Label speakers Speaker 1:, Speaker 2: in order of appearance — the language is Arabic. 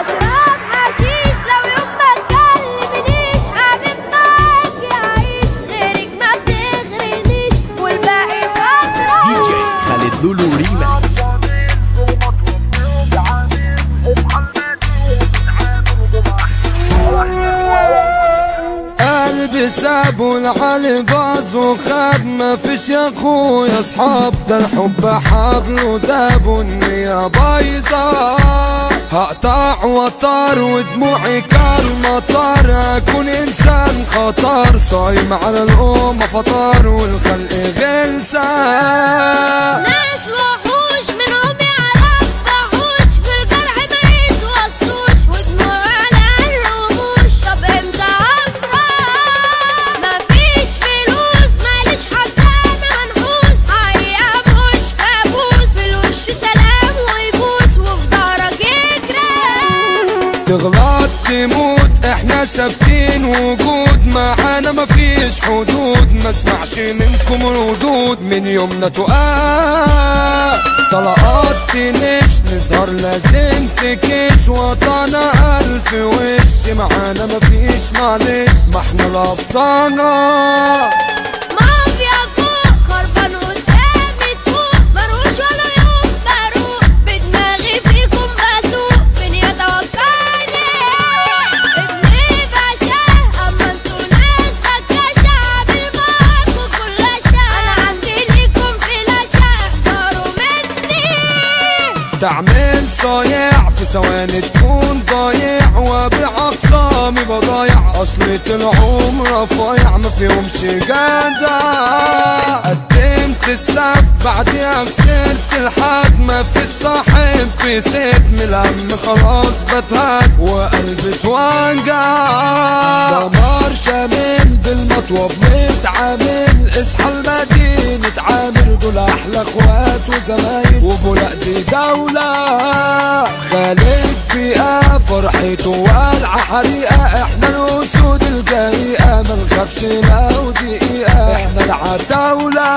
Speaker 1: اشرب حشيش لو يوم ما تكلمنيش، حبيب معاك يعيش غيرك ما بتغرنيش والباقي فترة.
Speaker 2: دي جي خالد لولو ريما.
Speaker 3: قلبي سابوا العلي باظ وخاب، ما فيش يا اخويا اصحاب، ده الحب حبل وداب النية بايظة. هقطع وطار ودموعي كالمطر، اكون انسان خطر صايم على الامة فطار والخلق غلسة.
Speaker 1: ناس وحوش منهم يعرف وحوش، في الجرح ما يتوصوش ودموع على الرموش. طب امتى افرح؟ مفيش فلوس ماليش حزانة منحوس، حقيقة مش كابوس، في الوش سلام ويبوس وفي ظهرك يجري.
Speaker 3: تغلط تموت احنا ثابتين وجود، معانا مفيش حدود، ما اسمعش منكم ردود، من يومنا تقال طلقات تنش، نظهر لازم تكش، وطنا الف وش، معانا مفيش معلش، ما احنا الابطالة.
Speaker 1: مافيا فوق خربان قدامي تفوق، مروش ولا يوم بروق، بدماغي فيكم بسوق، فين يتوكلني ابني باشا، اما انتوا ناس بكاشة، عامل معاكوا كل شا، انا عندي ليكم فلاشة، احذروا مني.
Speaker 3: تعمل صايع في ثواني تكون ضايع، وبأقسامي بضايع، اصلي العمر رفايع ما فيهمش جدع. قدمت السب بعديها خسرت الحد، ما في الصاحب في ست من الهم خلاص بتهد وقلبي اتوجع. دمار شامل بالمطوب متعامل، اصحى المدينة عامل، دول احلى اخوات وزمايل وبولاق دي دولة. خالد بيئة فرحته والعة حريقة، احنا الاسود الجريئة، منخافش لو دقيقة، احنا العتاولة.